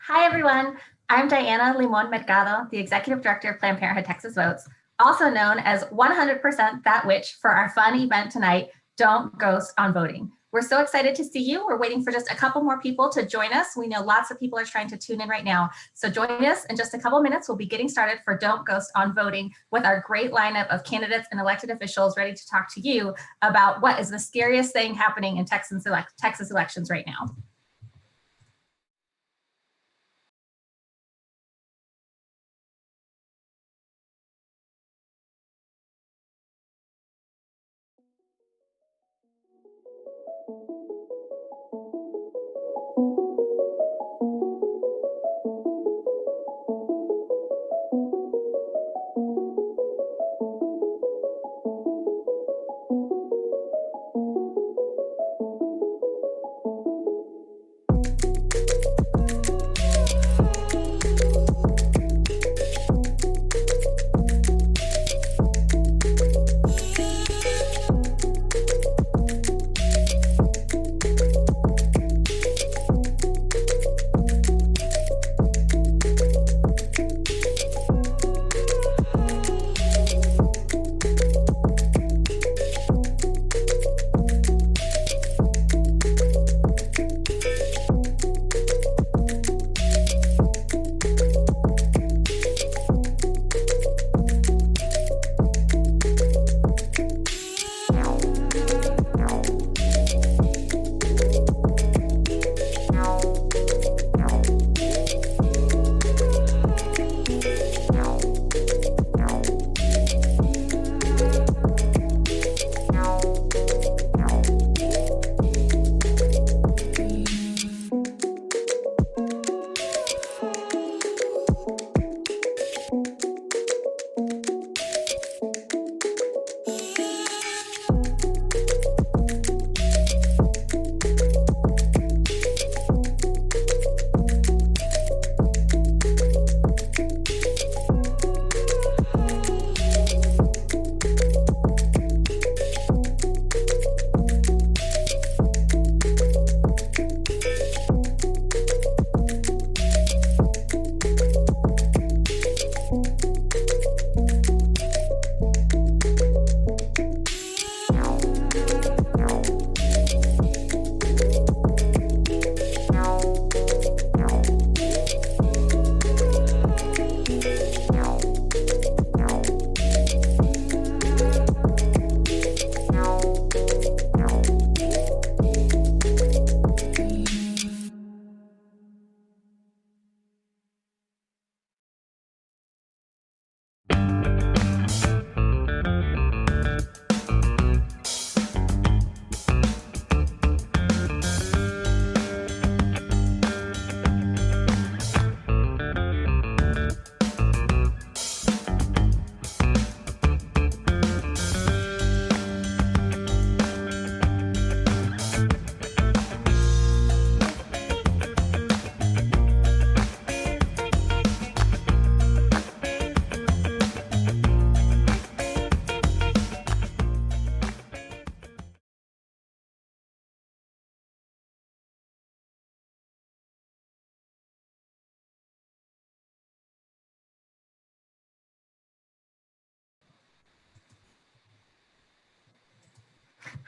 Hi, everyone. I'm Diana Limon Mercado, the Executive Director of Planned Parenthood Texas Votes, also known as 100% That Witch for our fun event tonight, Don't Ghost on Voting. We're so excited to see you. We're waiting for just a couple more people to join us. We know lots of people are trying to tune in right now. So join us in just a couple minutes. We'll be getting started for Don't Ghost on Voting with our great lineup of candidates and elected officials ready to talk to you about what is the scariest thing happening in Texas elections right now.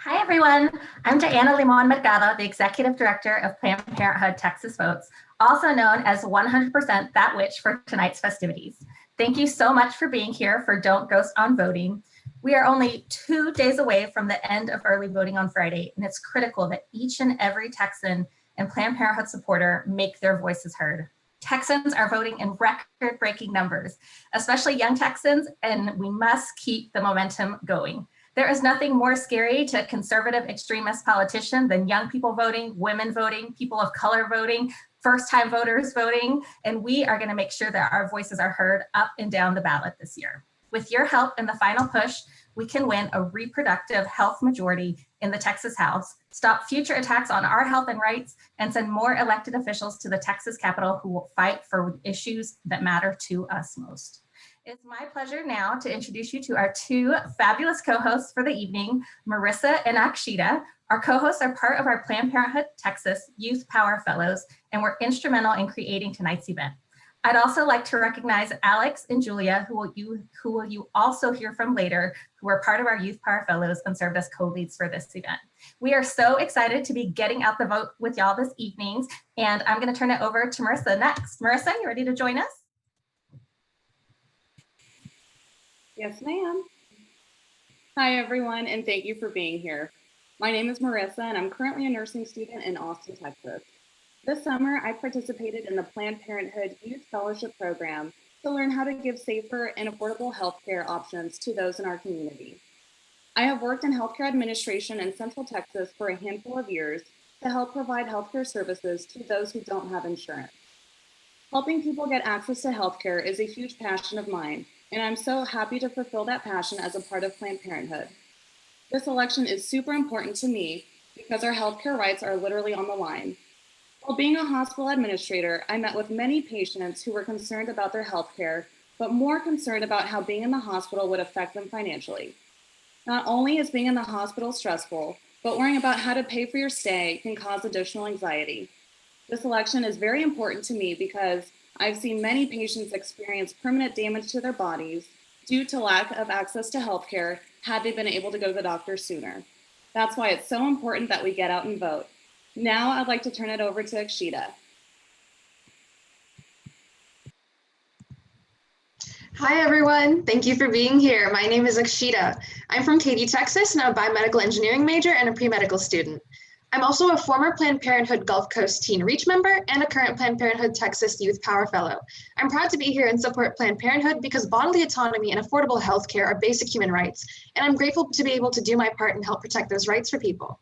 Hi, everyone. I'm Diana Limon Mercado, the Executive Director of Planned Parenthood Texas Votes, also known as 100% That Witch for tonight's festivities. Thank you so much for being here for Don't Ghost on Voting. We are only 2 days away from the end of early voting on Friday, and it's critical that each and every Texan and Planned Parenthood supporter make their voices heard. Texans are voting in record-breaking numbers, especially young Texans, and we must keep the momentum going. There is nothing more scary to a conservative extremist politician than young people voting, women voting, people of color voting, first-time voters voting, and we are going to make sure that our voices are heard up and down the ballot this year. With your help in the final push, we can win a reproductive health majority in the Texas House, stop future attacks on our health and rights, and send more elected officials to the Texas Capitol who will fight for issues that matter to us most. It's my pleasure now to introduce you to our two fabulous co-hosts for the evening, Marissa and Akshita. Our co-hosts are part of our Planned Parenthood Texas Youth Power Fellows and were instrumental in creating tonight's event. I'd also like to recognize Alex and Julia, who will you also hear from later, who are part of our Youth Power Fellows and served as co-leads for this event. We are so excited to be getting out the vote with y'all this evening, and I'm going to turn it over to Marissa next. Marissa, you ready to join us? Yes, ma'am. Hi, everyone, and thank you for being here. My name is Marissa, and I'm currently a nursing student in Austin, Texas. This summer, I participated in the Planned Parenthood Youth Fellowship Program to learn how to give safer and affordable healthcare options to those in our community. I have worked in healthcare administration in Central Texas for a handful of years to help provide healthcare services to those who don't have insurance. Helping people get access to healthcare is a huge passion of mine, and I'm so happy to fulfill that passion as a part of Planned Parenthood. This election is super important to me because our healthcare rights are literally on the line. While being a hospital administrator, I met with many patients who were concerned about their healthcare, but more concerned about how being in the hospital would affect them financially. Not only is being in the hospital stressful, but worrying about how to pay for your stay can cause additional anxiety. This election is very important to me because I've seen many patients experience permanent damage to their bodies due to lack of access to healthcare had they been able to go to the doctor sooner. That's why it's so important that we get out and vote. Now I'd like to turn it over to Akshita. Hi, everyone. Thank you for being here. My name is Akshita. I'm from Katy, Texas, and I'm a biomedical engineering major and a pre-medical student. I'm also a former Planned Parenthood Gulf Coast Teen Reach member and a current Planned Parenthood Texas Youth Power Fellow. I'm proud to be here and support Planned Parenthood because bodily autonomy and affordable health care are basic human rights, and I'm grateful to be able to do my part and help protect those rights for people.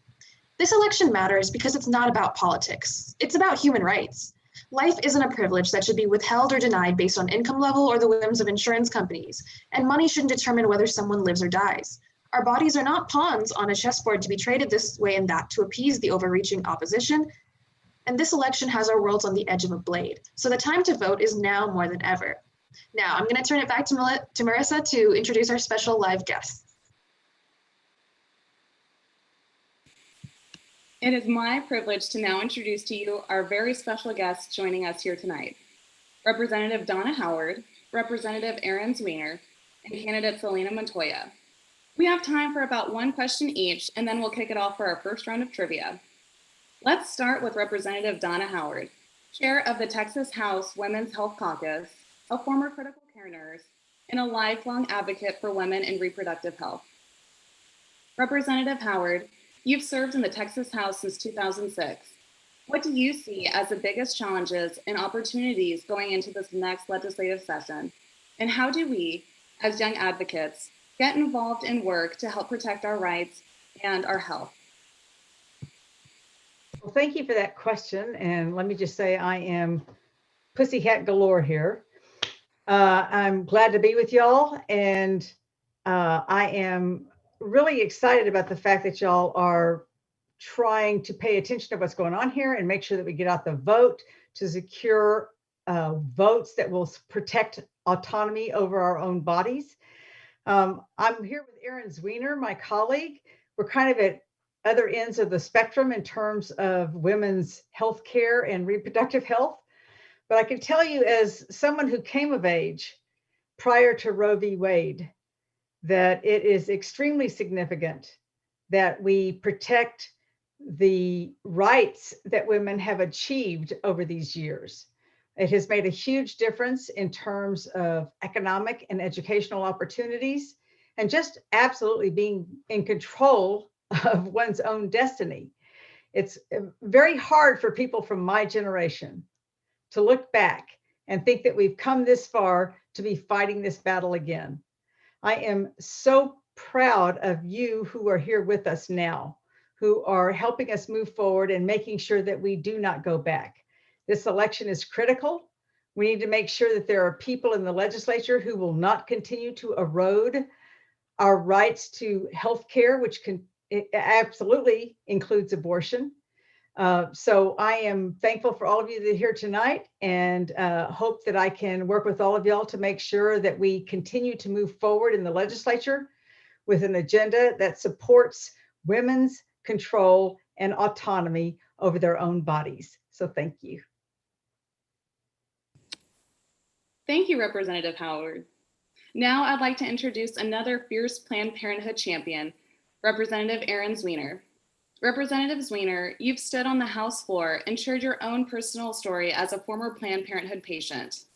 This election matters because it's not about politics. It's about human rights. Life isn't a privilege that should be withheld or denied based on income level or the whims of insurance companies, and money shouldn't determine whether someone lives or dies. Our bodies are not pawns on a chessboard to be traded this way and that to appease the overreaching opposition, and this election has our worlds on the edge of a blade, so the time to vote is now more than ever. Now, I'm going to turn it back to Marissa to introduce our special live guests. It is my privilege to now introduce to you our very special guests joining us here tonight. Representative Donna Howard, Representative Aaron Zwiener, and candidate Selena Montoya. We have time for about one question each, and then we'll kick it off for our first round of trivia. Let's start with Representative Donna Howard, chair of the Texas House Women's Health Caucus, a former critical care nurse, and a lifelong advocate for women and reproductive health. Representative Howard, you've served in the Texas House since 2006. What do you see as the biggest challenges and opportunities going into this next legislative session? And how do we, as young advocates, get involved in work to help protect our rights and our health? Well, thank you for that question. And let me just say I am pussycat galore here. I'm glad to be with y'all. And I am really excited about the fact that y'all are trying to pay attention to what's going on here and make sure that we get out the vote to secure votes that will protect autonomy over our own bodies. I'm here with Aaron Zwiener, my colleague. We're kind of at other ends of the spectrum in terms of women's health care and reproductive health. But I can tell you, as someone who came of age prior to Roe v. Wade, that it is extremely significant that we protect the rights that women have achieved over these years. It has made a huge difference in terms of economic and educational opportunities and just absolutely being in control of one's own destiny. It's very hard for people from my generation to look back and think that we've come this far to be fighting this battle again. I am so proud of you who are here with us now, who are helping us move forward and making sure that we do not go back. This election is critical. We need to make sure that there are people in the legislature who will not continue to erode our rights to health care, which absolutely includes abortion. So I am thankful for all of you that are here tonight, and hope that I can work with all of y'all to make sure that we continue to move forward in the legislature with an agenda that supports women's control and autonomy over their own bodies. So thank you. Thank you, Representative Howard. Now I'd like to introduce another fierce Planned Parenthood champion, Representative Erin Zwiener. Representative Zwiener, you've stood on the House floor and shared your own personal story as a former Planned Parenthood patient.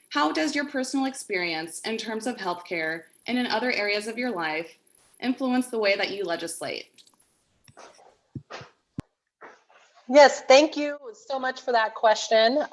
How does your personal experience in terms of healthcare and in other areas of your life influence the way that you legislate? Yes, thank you so much for that question.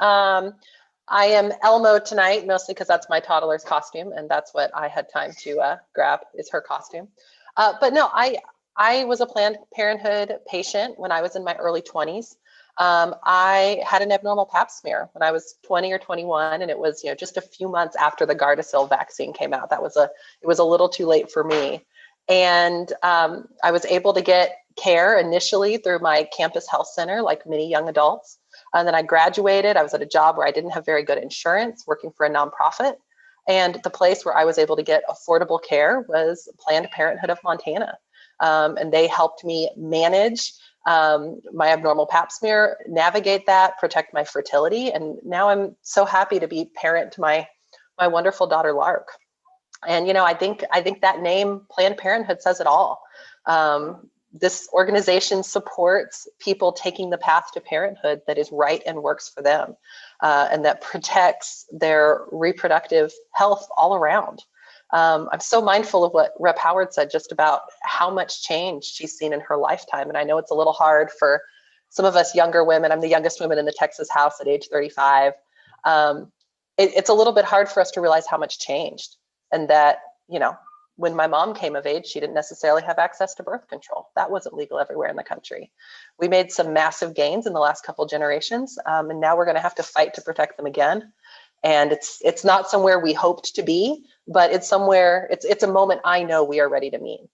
I am Elmo tonight, mostly because that's my toddler's costume, and that's what I had time to grab is her costume. But no, I was a Planned Parenthood patient when I was in my early 20s. I had an abnormal pap smear when I was 20 or 21, and it was just a few months after the Gardasil vaccine came out. It was a little too late for me, and I was able to get care initially through my campus health center, like many young adults. And then I graduated. I was at a job where I didn't have very good insurance, working for a nonprofit. And the place where I was able to get affordable care was Planned Parenthood of Montana. And they helped me manage my abnormal pap smear, navigate that, protect my fertility. And now I'm so happy to be parent to my wonderful daughter, Lark. And, I think that name, Planned Parenthood, says it all. This organization supports people taking the path to parenthood that is right and works for them, and that protects their reproductive health all around. I'm so mindful of what Rep. Howard said just about how much change she's seen in her lifetime. And I know it's a little hard for some of us younger women. I'm the youngest woman in the Texas House at age 35. It's a little bit hard for us to realize how much changed, and that, when my mom came of age, she didn't necessarily have access to birth control. That wasn't legal everywhere in the country. We made some massive gains in the last couple generations, and now we're going to have to fight to protect them again. And it's not somewhere we hoped to be, but it's somewhere, it's a moment I know we are ready to meet.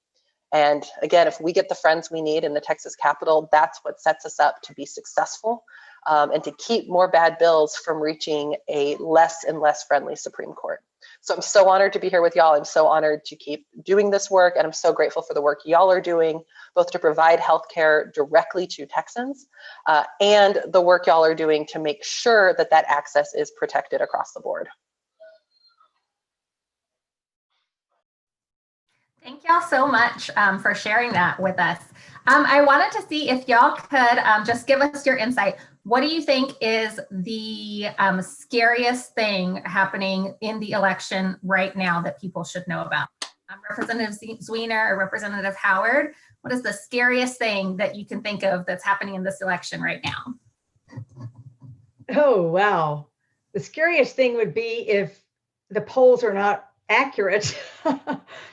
And again, if we get the friends we need in the Texas Capitol, that's what sets us up to be successful, and to keep more bad bills from reaching a less and less friendly Supreme Court. So I'm so honored to be here with y'all. I'm so honored to keep doing this work, and I'm so grateful for the work y'all are doing, both to provide healthcare directly to Texans, and the work y'all are doing to make sure that that access is protected across the board. Thank y'all so much for sharing that with us. I wanted to see if y'all could just give us your insight. What do you think is the scariest thing happening in the election right now that people should know about? Representative Zwiener or Representative Howard, what is the scariest thing that you can think of that's happening in this election right now? Oh, wow. The scariest thing would be if the polls are not accurate,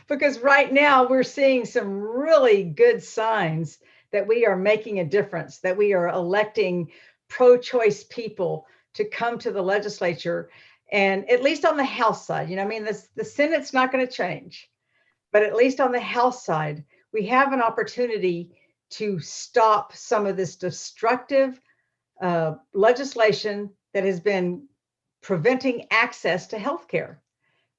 because right now we're seeing some really good signs that we are making a difference, that we are electing pro-choice people to come to the legislature. And at least on the House side, the Senate's not going to change, but at least on the House side, we have an opportunity to stop some of this destructive legislation that has been preventing access to healthcare.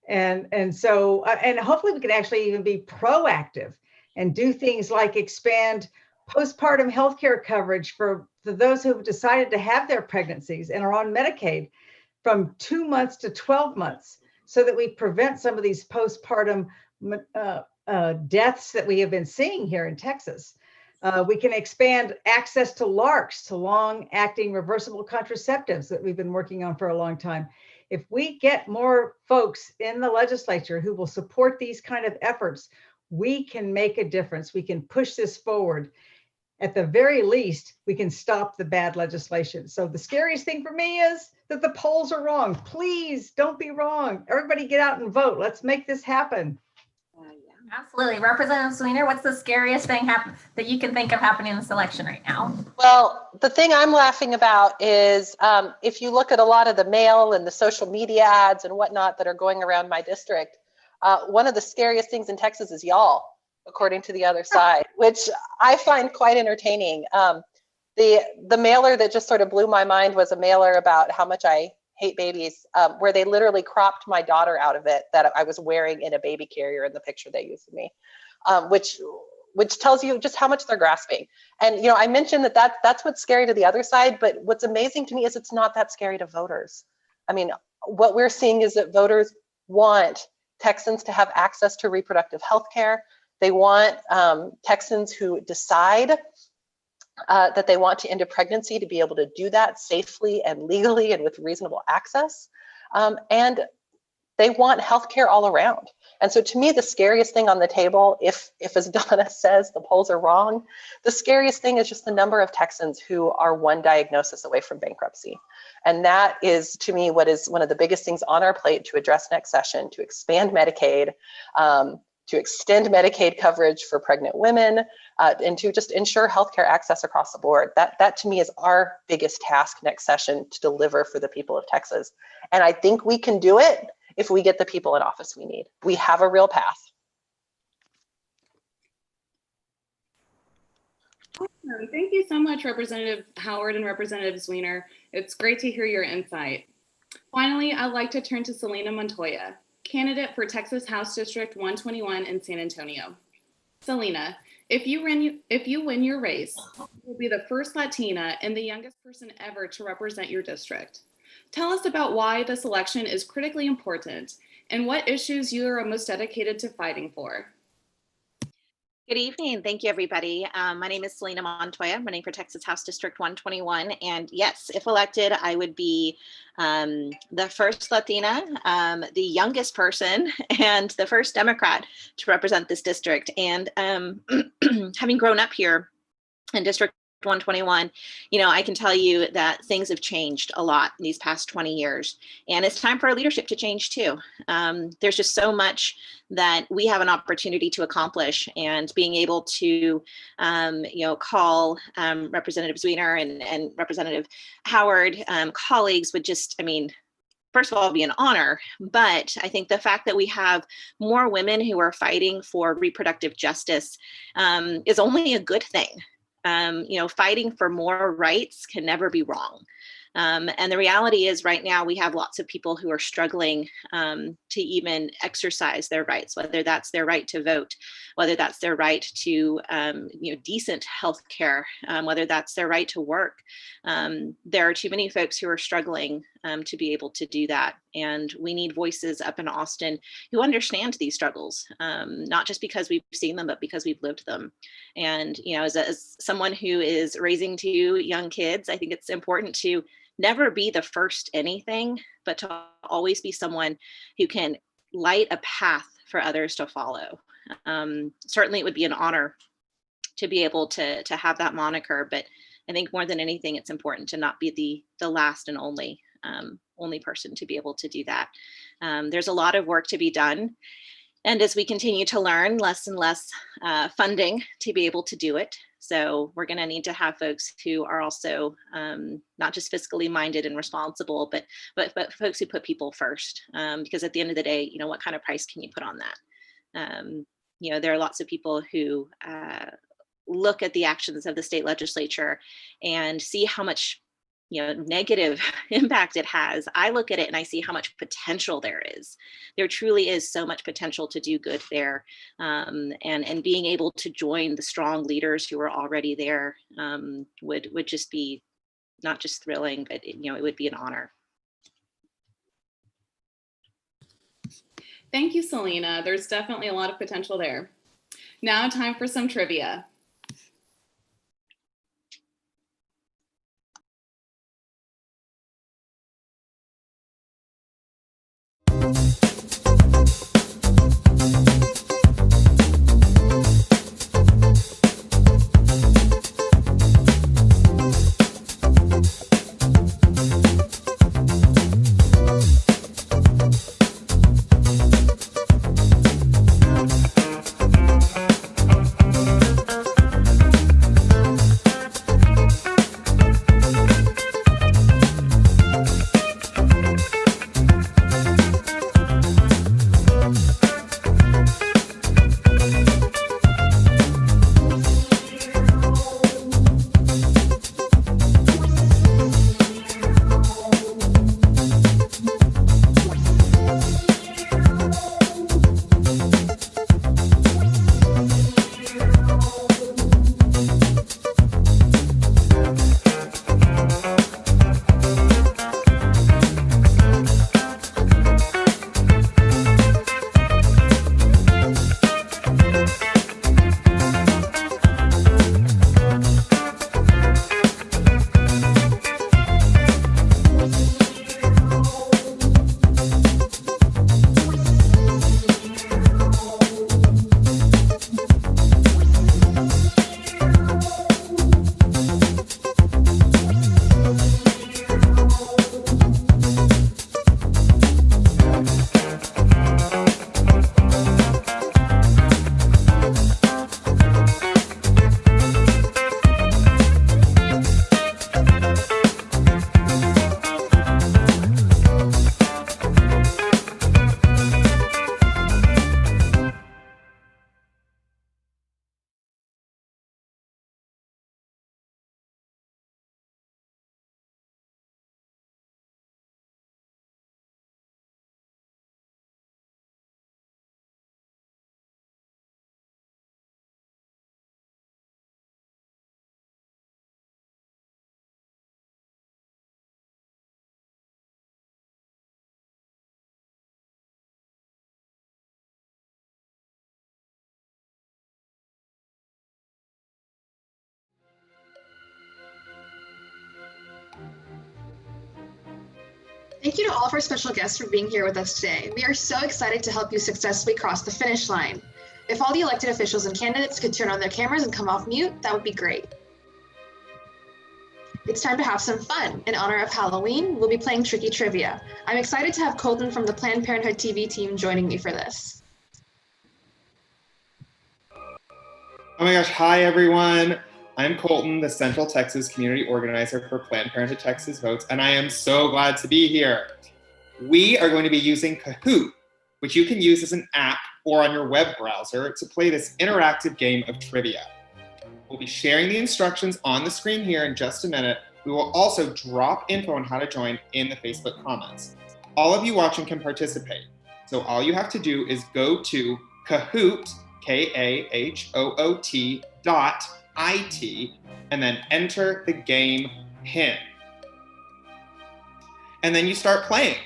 And so hopefully we can actually even be proactive and do things like expand postpartum healthcare coverage for those who have decided to have their pregnancies and are on Medicaid from 2 months to 12 months, so that we prevent some of these postpartum deaths that we have been seeing here in Texas. We can expand access to LARCs, to long-acting reversible contraceptives that we've been working on for a long time. If we get more folks in the legislature who will support these kind of efforts, we can make a difference. We can push this forward. At the very least, we can stop the bad legislation. So the scariest thing for me is that the polls are wrong. Please don't be wrong. Everybody get out and vote. Let's make this happen. Absolutely. Representative Zwiener, what's the scariest thing that you can think of happening in this election right now? Well, the thing I'm laughing about is if you look at a lot of the mail and the social media ads and whatnot that are going around my district, one of the scariest things in Texas is y'all, according to the other side, which I find quite entertaining. The mailer that just sort of blew my mind was a mailer about how much I hate babies, where they literally cropped my daughter out of it that I was wearing in a baby carrier in the picture they used of me, which tells you just how much they're grasping. And I mentioned that's what's scary to the other side, but what's amazing to me is it's not that scary to voters. I mean, what we're seeing is that voters want Texans to have access to reproductive health care. They want Texans who decide that they want to end a pregnancy to be able to do that safely and legally and with reasonable access. And they want healthcare all around. And so to me, the scariest thing on the table, if as Donna says, the polls are wrong, the scariest thing is just the number of Texans who are one diagnosis away from bankruptcy. And that is, to me, what is one of the biggest things on our plate to address next session, to expand Medicaid, to extend Medicaid coverage for pregnant women, and to just ensure healthcare access across the board. That to me is our biggest task next session to deliver for the people of Texas. And I think we can do it if we get the people in office we need. We have a real path. Awesome. Thank you so much, Representative Howard and Representative Zwiener. It's great to hear your insight. Finally, I'd like to turn to Selena Montoya, candidate for Texas House District 121 in San Antonio. Selena, if you win your race, you will be the first Latina and the youngest person ever to represent your district. Tell us about why this election is critically important and what issues you are most dedicated to fighting for. Good evening. Thank you, everybody. My name is Selena Montoya. I'm running for Texas House District 121. And yes, if elected, I would be the first Latina, the youngest person, and the first Democrat to represent this district. And having grown up here in District 121, I can tell you that things have changed a lot in these past 20 years, and it's time for our leadership to change too. There's just so much that we have an opportunity to accomplish, and being able to, call Representative Zwiener and Representative Howard colleagues would just, first of all, be an honor. But I think the fact that we have more women who are fighting for reproductive justice is only a good thing. Fighting for more rights can never be wrong. And the reality is right now we have lots of people who are struggling to even exercise their rights, whether that's their right to vote, whether that's their right to decent health care, whether that's their right to work. There are too many folks who are struggling to be able to do that. And we need voices up in Austin who understand these struggles, not just because we've seen them, but because we've lived them. And, as someone who is raising two young kids, I think it's important to never be the first anything, but to always be someone who can light a path for others to follow. Certainly it would be an honor to be able to have that moniker, but I think more than anything, it's important to not be the last and only person to be able to do that. There's a lot of work to be done. And as we continue to learn, less and less funding to be able to do it. So we're going to need to have folks who are also not just fiscally minded and responsible, but folks who put people first. Because at the end of the day, what kind of price can you put on that? There are lots of people who look at the actions of the state legislature and see how much negative impact it has. I look at it and I see how much potential there is. There truly is so much potential to do good there. And being able to join the strong leaders who are already there would just be not just thrilling, but it would be an honor. Thank you, Selena. There's definitely a lot of potential there. Now time for some trivia. Thank you to all of our special guests for being here with us today. We are so excited to help you successfully cross the finish line. If all the elected officials and candidates could turn on their cameras and come off mute, that would be great. It's time to have some fun. In honor of Halloween, we'll be playing Tricky Trivia. I'm excited to have Colton from the Planned Parenthood TV team joining me for this. Oh my gosh, hi everyone. I'm Colton, the Central Texas Community Organizer for Planned Parenthood Texas Votes, and I am so glad to be here. We are going to be using Kahoot, which you can use as an app or on your web browser to play this interactive game of trivia. We'll be sharing the instructions on the screen here in just a minute. We will also drop info on how to join in the Facebook comments. All of you watching can participate. So all you have to do is go to Kahoot, KAHOOT.IT, and then enter the game PIN. And then you start playing.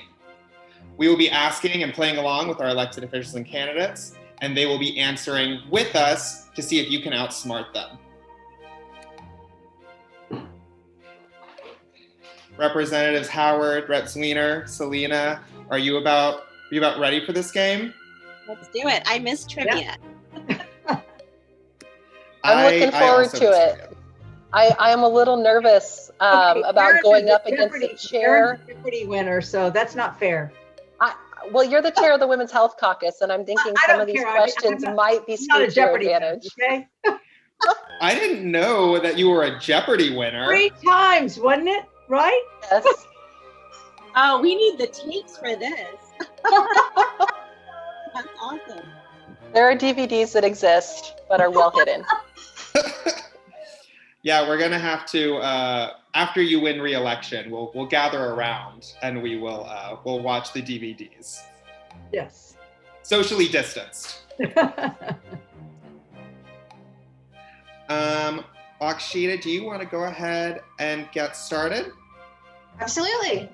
We will be asking and playing along with our elected officials and candidates, and they will be answering with us to see if you can outsmart them. Representatives Howard, Rep. Zwiener, Selena, are you about ready for this game? Let's do it. I miss trivia. I'm looking forward to it. I am a little nervous about going up against the chair. Aaron's a Jeopardy winner, so that's not fair. Well, you're the chair of the Women's Health Caucus, and I'm thinking some of these questions might be skewed to your advantage. Okay? I didn't know that you were a Jeopardy winner. 3 times, wasn't it? Right? Yes. Oh, we need the tapes for this. That's awesome. There are DVDs that exist, but are well hidden. Yeah, we're gonna have to after you win re-election, we'll gather around and we will we'll watch the DVDs. Yes. Socially distanced. Akshita, do you want to go ahead and get started? Absolutely.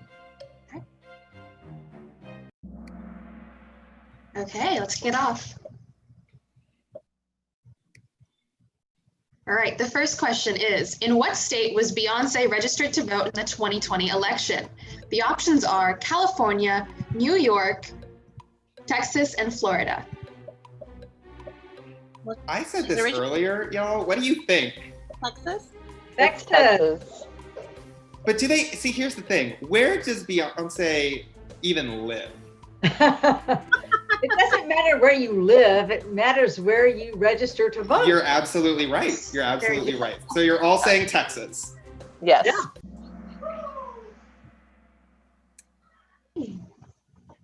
Okay, let's kick it off. All right, the first question is, in what state was Beyonce registered to vote in the 2020 election? The options are California, New York, Texas, and Florida. I said this earlier, y'all. What do you think? Texas? Texas. But do they, see, here's the thing. Where does Beyonce even live? It doesn't matter where you live. It matters where you register to vote. You're absolutely right. You're absolutely right. So you're all saying Texas. Yes. Yeah.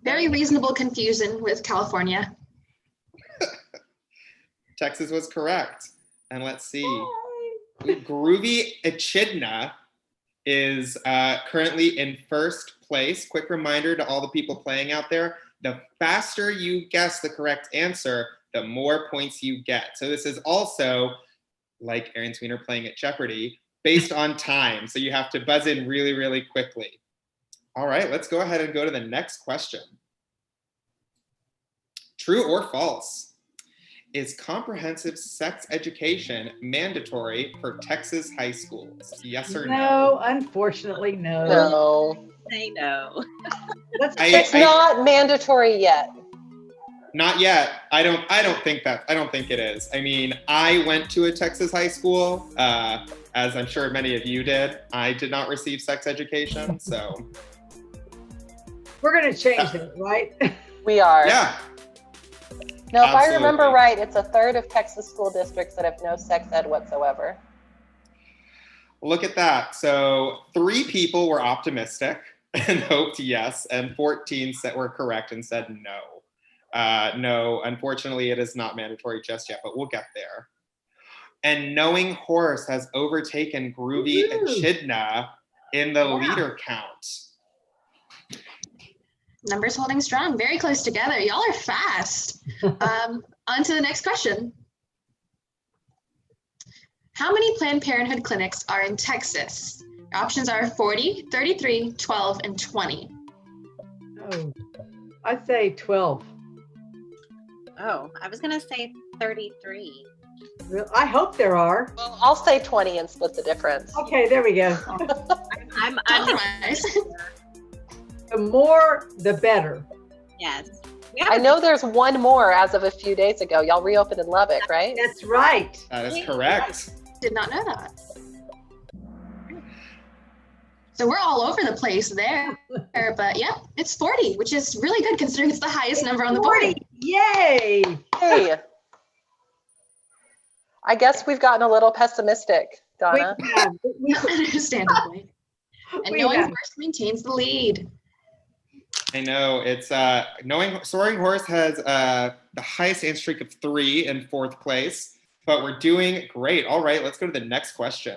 Very reasonable confusion with California. Texas was correct. And let's see. Groovy Echidna is currently in first place. Quick reminder to all the people playing out there, the faster you guess the correct answer, the more points you get. So this is also, like Aaron Zwiener playing at Jeopardy, based on time. So you have to buzz in really, really quickly. All right, let's go ahead and go to the next question. True or false? Is comprehensive sex education mandatory for Texas high schools? Yes or no? No, unfortunately, no. No. Say no. It's not mandatory yet. Not yet. I don't think it is. I mean, I went to a Texas high school, as I'm sure many of you did. I did not receive sex education, so. We're gonna change it, right? We are. Yeah. No, if Absolutely. I remember right, it's a third of Texas school districts that have no sex ed whatsoever. Look at that. So 3 people were optimistic and hoped yes, and 14 were correct and said no. No, unfortunately, it is not mandatory just yet, but we'll get there. And Knowing Horse has overtaken Groovy Echidna in the leader count. Numbers holding strong, very close together. Y'all are fast. On to the next question. How many Planned Parenthood clinics are in Texas? Your options are 40, 33, 12, and 20. Oh, I'd say 12. Oh, I was gonna say 33. I hope there are. Well, I'll say 20 and split the difference. Okay, there we go. I'm Compromise. The more, the better. Yes. I know there's one more as of a few days ago. Y'all reopened in Lubbock, right? That's right. That is correct. Did not know that. So we're all over the place there, but yeah, it's 40, which is really good considering it's the highest number on the board. 40. Yay! Hey. I guess we've gotten a little pessimistic, Donna. We have. Understandably. And We knowing have. horse maintains the lead. I know it's knowing Soaring Horse has the highest answer streak of 3 in 4th place, but we're doing great. All right, let's go to the next question.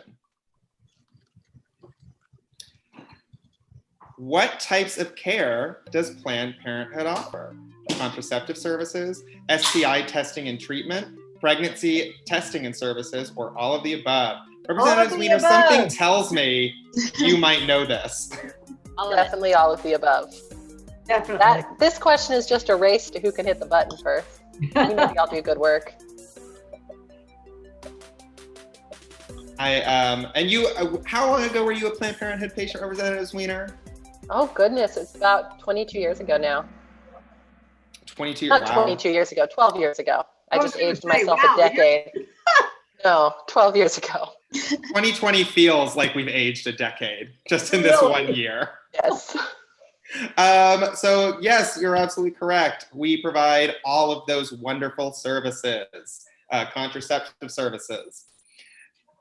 What types of care does Planned Parenthood offer? Contraceptive services, STI testing and treatment, pregnancy testing and services, or all of the above? Representative the Sweeney, something above. tells me you might know this. All of it. Definitely all of the above. Definitely. This question is just a race to who can hit the button first. We know y'all do good work. And you, how long ago were you a Planned Parenthood patient, Representative Wiener? Oh goodness, it's about 22 years ago now. 22. Not Wow. 22 years ago, 12 years ago. I I was just gonna aged say, myself wow, a decade. No, 12 years ago. 2020 feels like we've aged a decade just in this Really? 1 year. Yes. So yes, you're absolutely correct. We provide all of those wonderful services, contraceptive services.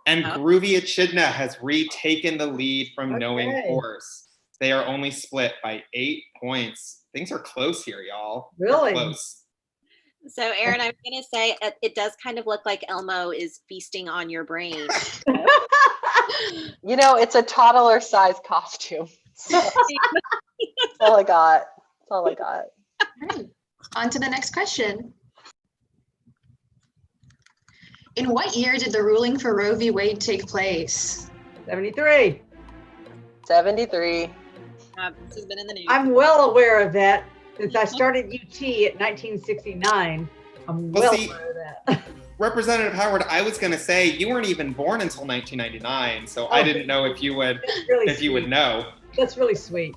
And Groovy Echidna has retaken the lead from Knowing Okay. Horse. They are only split by 8 points. Things are close here, y'all. They're Really? close. So, Erin, I'm going to say it does kind of look like Elmo is feasting on your brain. You know, it's a toddler-sized costume. So, that's all I got. That's all I got. All right, on to the next question. In what year did the ruling for Roe v. Wade take place? 73. 73. This has been in the news. I'm well aware of that since I started UT at 1969. I'm Well, well see- aware of that. Representative Howard, I was going to say you weren't even born until 1999, so I didn't know if you would That's really if you would sweet. know. That's really sweet.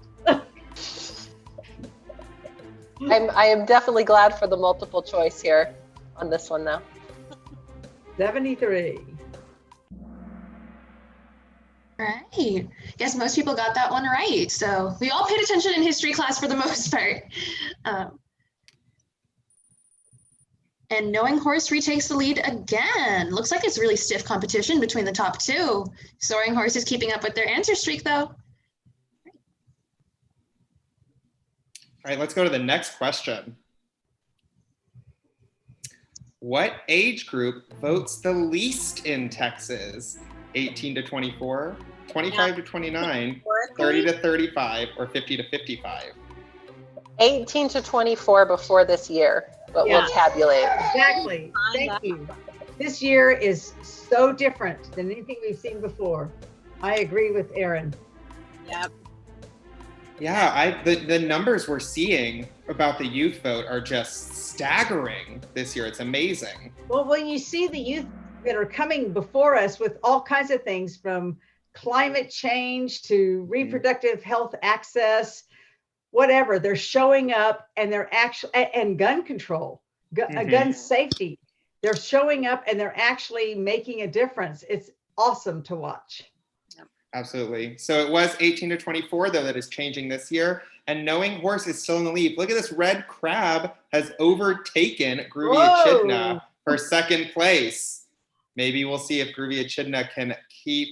I am definitely glad for the multiple choice here on this one, though. 73. All right. Guess most people got that one right. So we all paid attention in history class for the most part. And Knowing Horse retakes the lead again. Looks like it's really stiff competition between the top two. Soaring Horse is keeping up with their answer streak though. All right, let's go to the next question. What age group votes the least in Texas? 18 to 24, 25 to 29, 30 to 35, or 50 to 55? 18 to 24 before this year, but Yeah. we'll tabulate. Exactly. Thank you. This year is so different than anything we've seen before. I agree with Erin. Yep. Yeah, the numbers we're seeing about the youth vote are just staggering this year. It's amazing. Well, when you see the youth that are coming before us with all kinds of things from climate change to reproductive health access, whatever, they're showing up and they're actually, and gun control, gun safety, they're showing up and they're actually making a difference. It's awesome to watch. Absolutely. So it was 18 to 24, though, that is changing this year. And Knowing Horse is still in the lead. Look at this red crab has overtaken Groovy Whoa. Echidna for second place. Maybe we'll see if Groovy Echidna can keep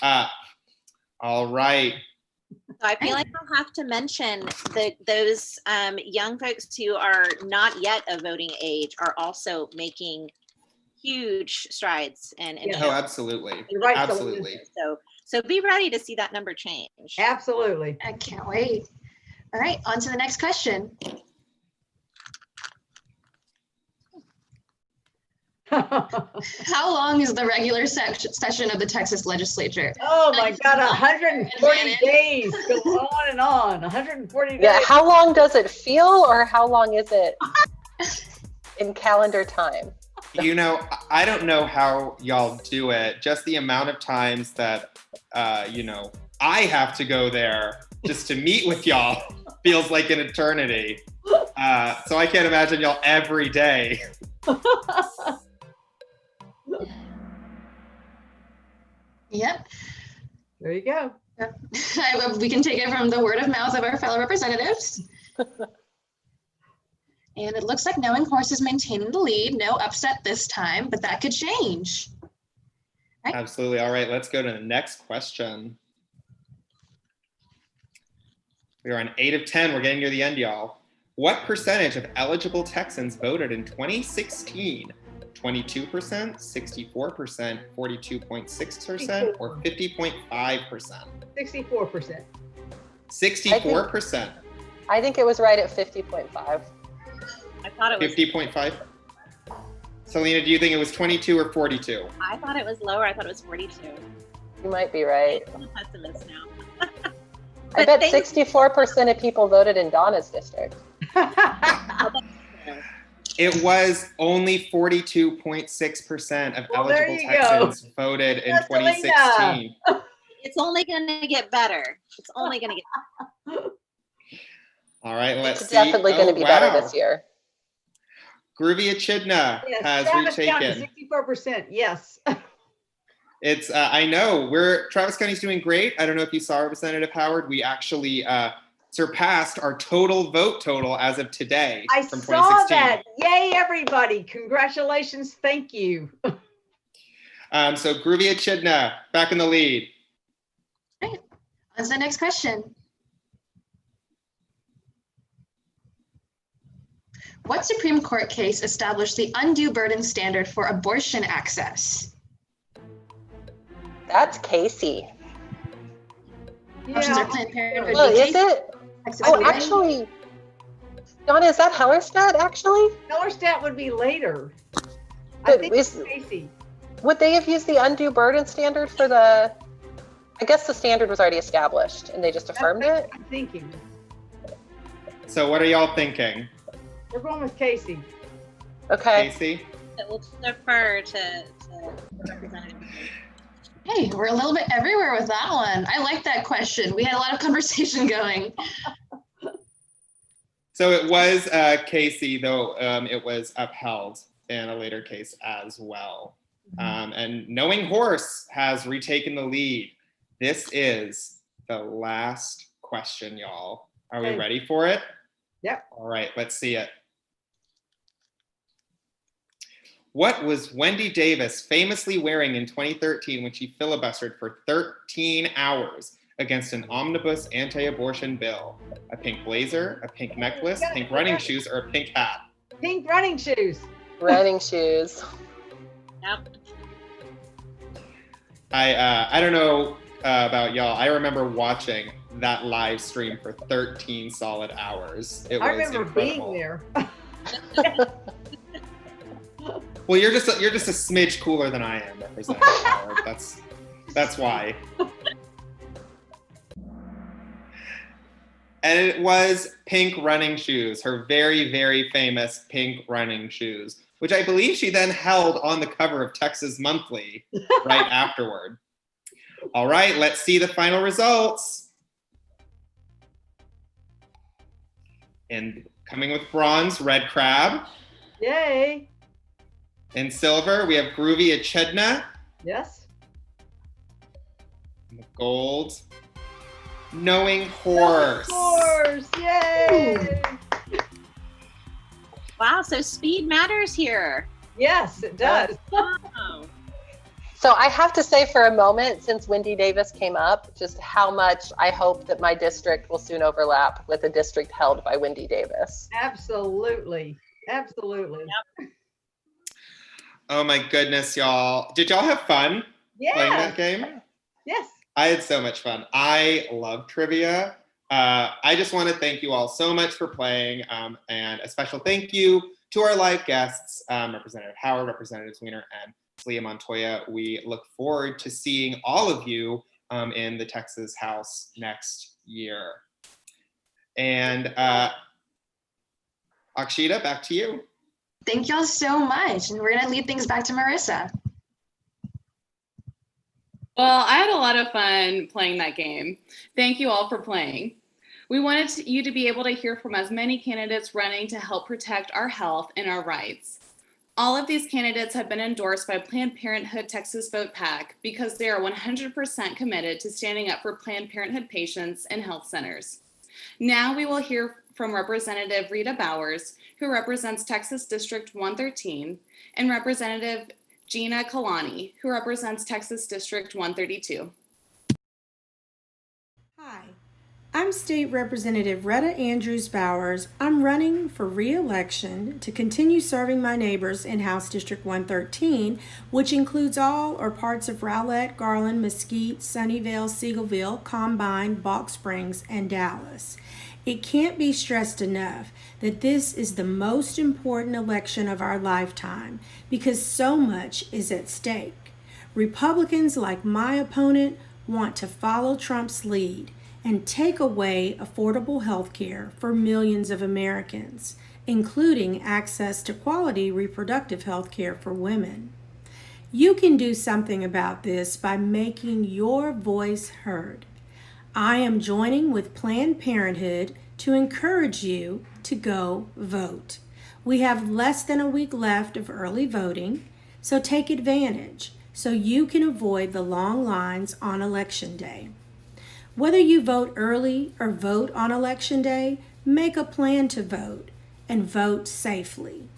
up. All right. So I feel like I'll have to mention that those young folks who are not yet of voting age are also making huge strides. And Yeah. Oh, absolutely. You're right, Absolutely. so be ready to see that number change. Absolutely. I can't wait. All right, on to the next question. How long is the regular session of the Texas legislature? Oh my God, 140 days go on and on. 140 days. Yeah, how long does it feel, or how long is it in calendar time? You know, I don't know how y'all do it. Just the amount of times that, I have to go there just to meet with y'all. feels like an eternity. So I can't imagine y'all every day. Yep. There you go. We can take it from the word of mouth of our fellow representatives. And it looks like Knowing Horse is maintaining the lead. No upset this time, but that could change. Right. Absolutely. All right, let's go to the next question. We are on 8 of 10. We're getting near the end, y'all. What percentage of eligible Texans voted in 2016? 22%, 64%, 42.6%, or 50.5%? 64%. 64%. I think it was right at 50.5. I thought it was. 50.5. Selena, do you think it was 22 or 42? I thought it was lower. I thought it was 42. You might be right. I'm a pessimist now. I bet 64% of people voted in Donna's district. It was only 42.6% of Well, there eligible you go. Texans voted in Yes, Selena. 2016. It's only going to get better. It's only going to get All right, let's It's see. definitely going to be better wow. this year. Groovy Echidna Yes, has Travis County, retaken. 64%. Yes. It's I know Travis County's doing great. I don't know if you saw Representative Howard. We actually surpassed our total vote total as of today I from saw 2016. that. Yay, everybody. Congratulations. Thank you. So Groovy Echidna back in the lead. Right. On to the next question. What Supreme Court case established the undue burden standard for abortion access? That's Casey. Options are Planned Parenthood. Oh, v. is Casey, it? Texas Oh, Voting. actually, Donna, is that Hellerstedt actually? Hellerstedt would be later. I But think it's Casey. Would they have used the undue burden standard for the? I guess the standard was already established and they just affirmed That's it. what I'm thinking. So what are y'all thinking? We're going with Casey. Okay. Casey? We'll defer to Representative. Hey, we're a little bit everywhere with that one. I like that question. We had a lot of conversation going. So it was Casey, though it was upheld in a later case as well. And Knowing Horse has retaken the lead. This is the last question, y'all. Are we Okay. ready for it? Yep. All right, let's see it. What was Wendy Davis famously wearing in 2013 when she filibustered for 13 hours against an omnibus anti-abortion bill? A pink blazer, a pink necklace, pink running shoes, or a pink hat? Pink running shoes. Running shoes. Yep. I don't know about y'all. I remember watching that live stream for 13 solid hours. It was I remember incredible. being there. Well, you're just a smidge cooler than I am, Representative Howard. That's why. And it was pink running shoes, her very, very famous pink running shoes, which I believe she then held on the cover of Texas Monthly right afterward. All right, let's see the final results. And coming with bronze, Red Crab. Yay. In silver, we have Groovy Echidna. Yes. In the gold, Knowing Horse. Horse. Yay. Wow, so speed matters here. Yes, it does. Wow. So I have to say for a moment, since Wendy Davis came up, just how much I hope that my district will soon overlap with a district held by Wendy Davis. Absolutely. Absolutely. Yep. Oh my goodness, y'all. Did y'all have fun playing that game? Yes. I had so much fun. I love trivia. I just want to thank you all so much for playing, and a special thank you to our live guests, Representative Howard, Representative Wiener, and Leah Montoya. We look forward to seeing all of you in the Texas House next year. And Akshita, back to you. Thank y'all so much. And we're going to lead things back to Marissa. Well, I had a lot of fun playing that game. Thank you all for playing. We wanted you to be able to hear from as many candidates running to help protect our health and our rights. All of these candidates have been endorsed by Planned Parenthood Texas Vote PAC because they are 100% committed to standing up for Planned Parenthood patients and health centers. Now we will hear from Representative Rita Bowers, who represents Texas District 113, and Representative Gina Kalani, who represents Texas District 132. Hi, I'm State Representative Retta Andrews Bowers. I'm running for re-election to continue serving my neighbors in House District 113, which includes all or parts of Rowlett, Garland, Mesquite, Sunnyvale, Seagoville, Combine, Balk Springs, and Dallas. It can't be stressed enough that this is the most important election of our lifetime because so much is at stake. Republicans, like my opponent, want to follow Trump's lead and take away affordable health care for millions of Americans, including access to quality reproductive health care for women. You can do something about this by making your voice heard. I am joining with Planned Parenthood to encourage you to go vote. We have less than a week left of early voting, so take advantage so you can avoid the long lines on Election Day. Whether you vote early or vote on Election Day, make a plan to vote and vote safely.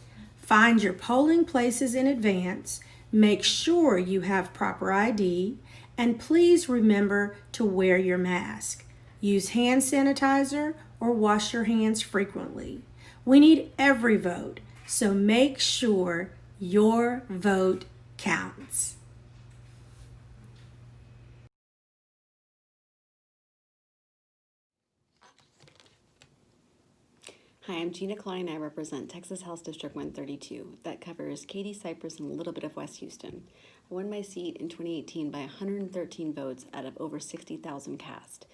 Find your polling places in advance, make sure you have proper ID, and please remember to wear your mask. Use hand sanitizer or wash your hands frequently. We need every vote, so make sure your vote counts. Hi, I'm Gina Klein. I represent Texas House District 132. That covers Katy, Cypress, and a little bit of West Houston. I won my seat in 2018 by 113 votes out of over 60,000 cast.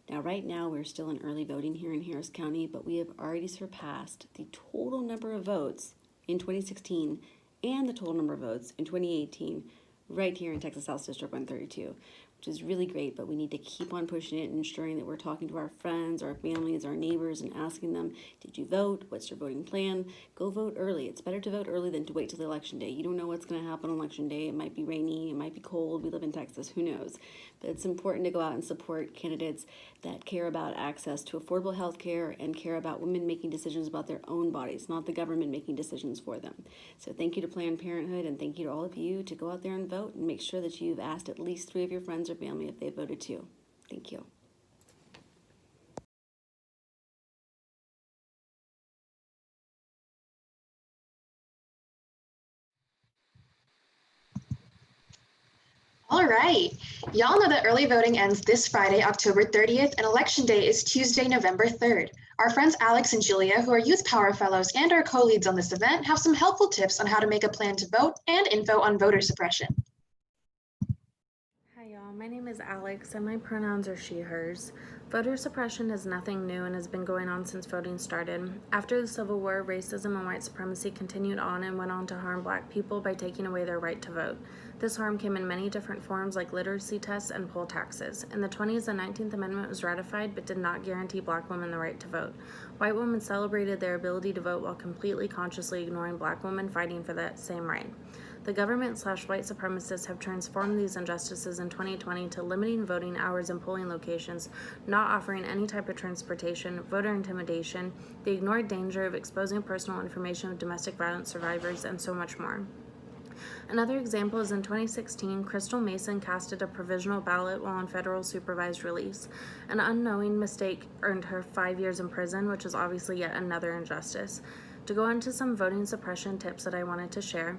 Now, right now, we're still in early voting here in Harris County, but we have already surpassed the total number of votes in 2016 and the total number of votes in 2018 right here in Texas House District 132. Which is really great, but we need to keep on pushing it and ensuring that we're talking to our friends, our families, our neighbors, and asking them, did you vote? What's your voting plan? Go vote early. It's better to vote early than to wait till the election day. You don't know what's going to happen on election day. It might be rainy, it might be cold. We live in Texas, who knows? But it's important to go out and support candidates that care about access to affordable health care and care about women making decisions about their own bodies, not the government making decisions for them. So thank you to Planned Parenthood and thank you to all of you to go out there and vote and make sure that you've asked at least 3 of your friends or family if they voted too. Thank you. All right. Y'all know that early voting ends this Friday, October 30th, and Election Day is Tuesday, November 3rd. Our friends Alex and Julia, who are Youth Power Fellows and our co-leads on this event, have some helpful tips on how to make a plan to vote and info on voter suppression. Hi y'all, my name is Alex and my pronouns are she, hers. Voter suppression is nothing new and has been going on since voting started. After the Civil War, racism and white supremacy continued on and went on to harm Black people by taking away their right to vote. This harm came in many different forms like literacy tests and poll taxes. In the 20s, the 19th Amendment was ratified but did not guarantee Black women the right to vote. White women celebrated their ability to vote while completely consciously ignoring Black women fighting for that same right. The government/white supremacists have transformed these injustices in 2020 to limiting voting hours and polling locations, not offering any type of transportation, voter intimidation, the ignored danger of exposing personal information of domestic violence survivors, and so much more. Another example is in 2016, Crystal Mason casted a provisional ballot while on federal supervised release. An unknowing mistake earned her 5 years in prison, which is obviously yet another injustice. To go into some voting suppression tips that I wanted to share,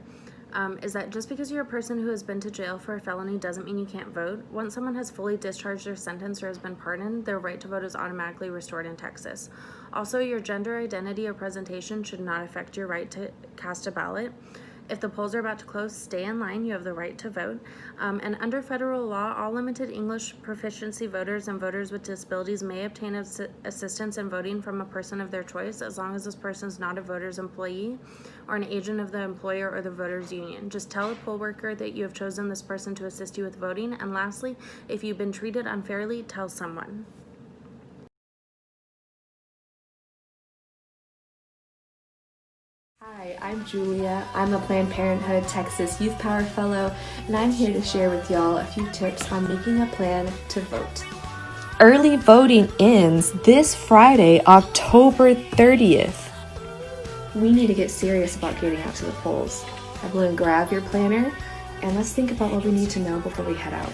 is that just because you're a person who has been to jail for a felony doesn't mean you can't vote. Once someone has fully discharged their sentence or has been pardoned, their right to vote is automatically restored in Texas. Also, your gender identity or presentation should not affect your right to cast a ballot. If the polls are about to close, stay in line. You have the right to vote. And under federal law, all limited English proficiency voters and voters with disabilities may obtain assistance in voting from a person of their choice as long as this person is not a voter's employee or an agent of the employer or the voters union. Just tell a poll worker that you have chosen this person to assist you with voting. And lastly, if you've been treated unfairly, tell someone. I'm Julia. I'm a Planned Parenthood Texas Youth Power Fellow, and I'm here to share with y'all a few tips on making a plan to vote. Early voting ends this Friday, October 30th. We need to get serious about getting out to the polls. Everyone grab your planner, and let's think about what we need to know before we head out.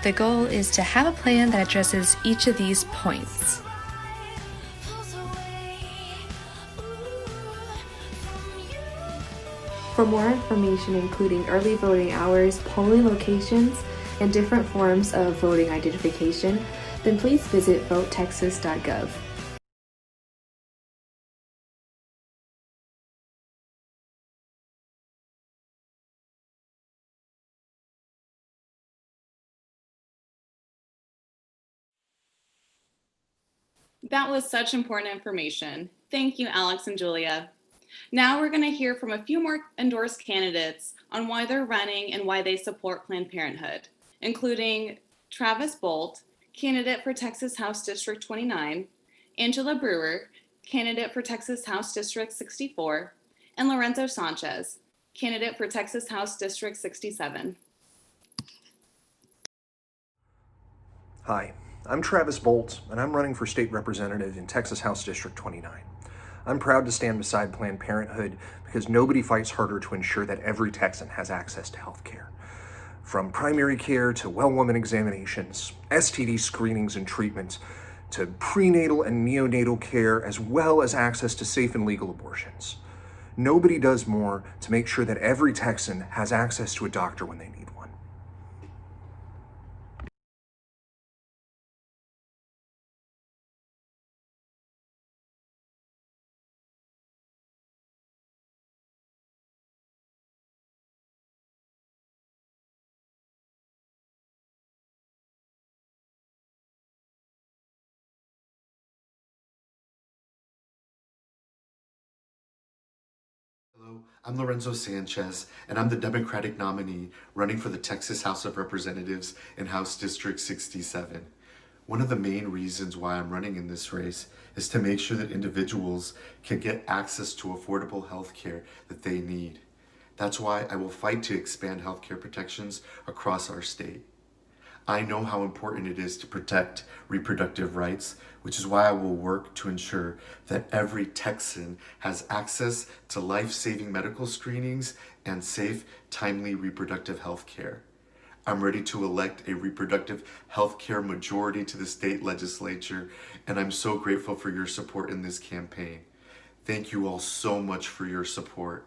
The goal is to have a plan that addresses each of these points. For more information, including early voting hours, polling locations, and different forms of voting identification, then please visit votetexas.gov. That was such important information. Thank you, Alex and Julia. Now we're going to hear from a few more endorsed candidates on why they're running and why they support Planned Parenthood, including Travis Bolt, candidate for Texas House District 29, Angela Brewer, candidate for Texas House District 64, and Lorenzo Sanchez, candidate for Texas House District 67. Hi, I'm Travis Bolt, and I'm running for state representative in Texas House District 29. I'm proud to stand beside Planned Parenthood because nobody fights harder to ensure that every Texan has access to health care. From primary care to well woman examinations, STD screenings and treatments, to prenatal and neonatal care, as well as access to safe and legal abortions. Nobody does more to make sure that every Texan has access to a doctor when they need one. Hello, I'm Lorenzo Sanchez, and I'm the Democratic nominee running for the Texas House of Representatives in House District 67. One of the main reasons why I'm running in this race is to make sure that individuals can get access to affordable health care that they need. That's why I will fight to expand health care protections across our state. I know how important it is to protect reproductive rights, which is why I will work to ensure that every Texan has access to life-saving medical screenings and safe, timely reproductive health care. I'm ready to elect a reproductive health care majority to the state legislature, and I'm so grateful for your support in this campaign. Thank you all so much for your support.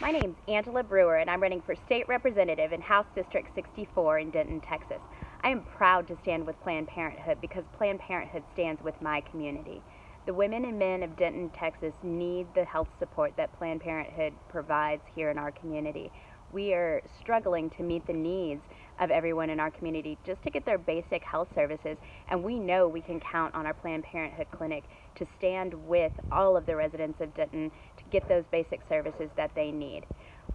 My name's Angela Brewer, and I'm running for state representative in House District 64 in Denton, Texas. I am proud to stand with Planned Parenthood because Planned Parenthood stands with my community. The women and men of Denton, Texas need the health support that Planned Parenthood provides here in our community. We are struggling to meet the needs of everyone in our community just to get their basic health services, and we know we can count on our Planned Parenthood clinic to stand with all of the residents of Denton to get those basic services that they need.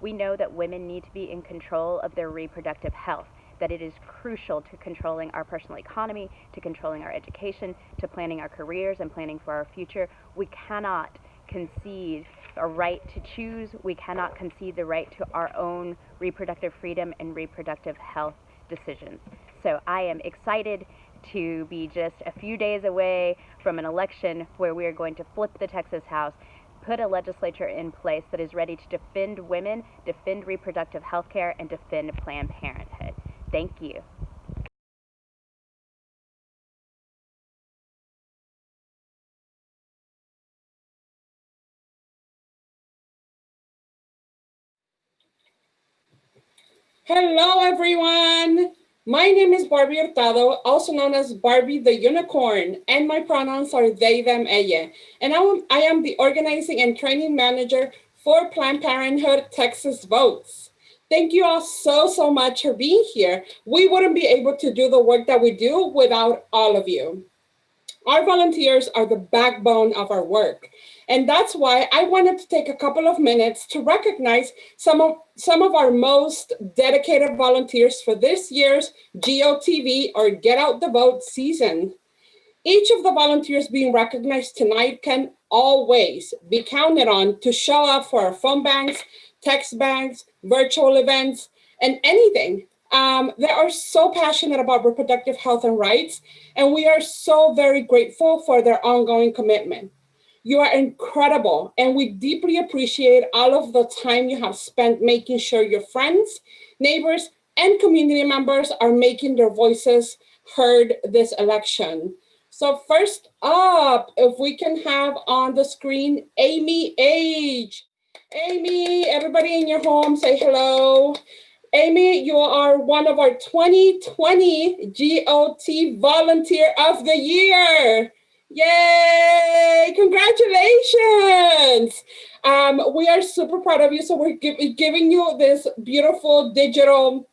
We know that women need to be in control of their reproductive health, that it is crucial to controlling our personal economy, to controlling our education, to planning our careers and planning for our future. We cannot concede a right to choose. We cannot concede the right to our own reproductive freedom and reproductive health decisions. So I am excited to be just a few days away from an election where we are going to flip the Texas House, put a legislature in place that is ready to defend women, defend reproductive health care, and defend Planned Parenthood. Thank you. Hello, everyone. My name is Barbie Hurtado, also known as Barbie the Unicorn, and my pronouns are they, them, ella. And I am the organizing and training manager for Planned Parenthood Texas Votes. Thank you all so much for being here. We wouldn't be able to do the work that we do without all of you. Our volunteers are the backbone of our work. And that's why I wanted to take a couple of minutes to recognize some of our most dedicated volunteers for this year's GOTV, or Get Out the Vote season. Each of the volunteers being recognized tonight can always be counted on to show up for our phone banks, text banks, virtual events, and anything. They are so passionate about reproductive health and rights, and we are so very grateful for their ongoing commitment. You are incredible, and we deeply appreciate all of the time you have spent making sure your friends, neighbors, and community members are making their voices heard this election. So first up, if we can have on the screen, Amy Age. Amy, everybody in your home, say hello. Amy, you are one of our 2020 GOT Volunteer of the Year. Yay, congratulations. We are super proud of you. So we're giving you this beautiful digital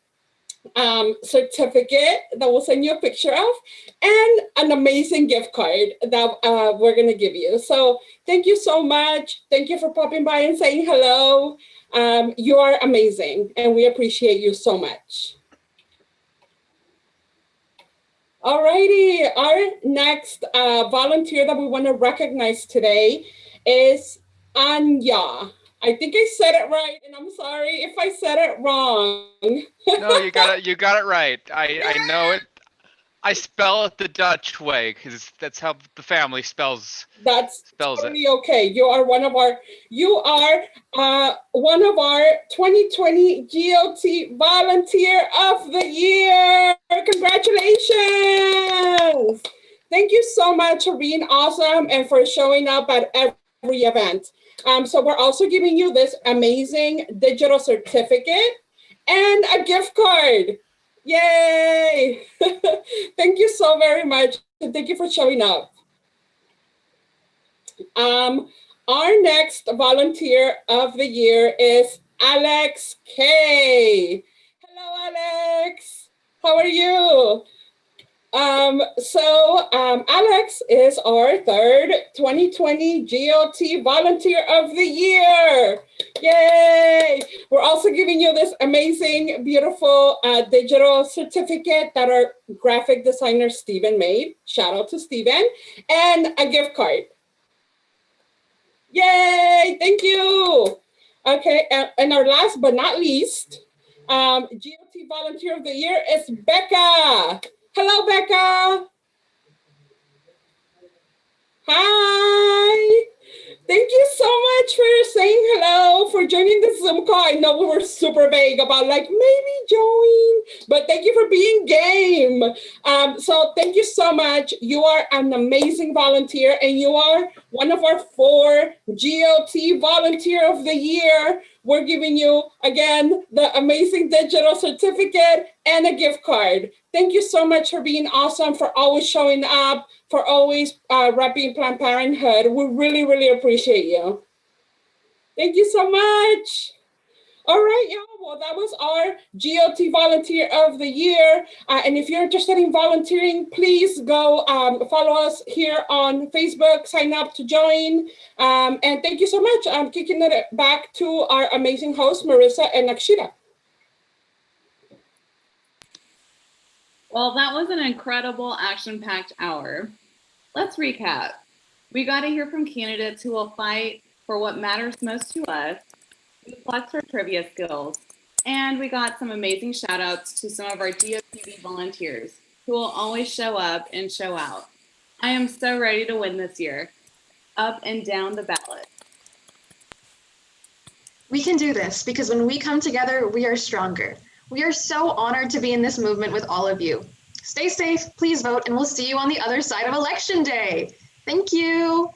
certificate that we'll send you a picture of, and an amazing gift card that we're gonna give you. So thank you so much. Thank you for popping by and saying hello. You are amazing, and we appreciate you so much. Alrighty, our next volunteer that we want to recognize today is Anya. I think I said it right, and I'm sorry if I said it wrong. No, you got it right. I know it. I spell it the Dutch way because that's how the family spells totally it. Okay. You are one of our 2020 GOT Volunteer of the Year. Congratulations. Thank you so much for being awesome and for showing up at every event. So we're also giving you this amazing digital certificate and a gift card. Yay! Thank you so very much. And thank you for showing up. Our next volunteer of the year is Alex K. Hello, Alex. How are you? Alex is our third 2020 GOT Volunteer of the Year. Yay! We're also giving you this amazing, beautiful digital certificate that our graphic designer, Steven, made. Shout out to Steven. And a gift card. Yay! Thank you. Okay, and our last but not least, GOT Volunteer of the Year is Becca. Hello, Becca. Hi. Thank you so much for saying hello, for joining the Zoom call. I know we were super vague about maybe join, but thank you for being game. So thank you so much. You are an amazing volunteer, and you are one of our 4 GOT Volunteer of the Year. We're giving you, again, the amazing digital certificate and a gift card. Thank you so much for being awesome, for always showing up, for always repping Planned Parenthood. We really, really appreciate you. Thank you so much. All right, y'all. Well, that was our GOT Volunteer of the Year. And if you're interested in volunteering, please go follow us here on Facebook, sign up to join. And thank you so much. I'm kicking it back to our amazing hosts, Marissa and Akshita. Well, that was an incredible action-packed hour. Let's recap. We got to hear from candidates who will fight for what matters most to us. We flexed our trivia skills, and we got some amazing shout outs to some of our GOTV volunteers who will always show up and show out. I am so ready to win this year. Up and down the ballot. We can do this because when we come together, we are stronger. We are so honored to be in this movement with all of you. Stay safe, please vote, and we'll see you on the other side of Election Day. Thank you.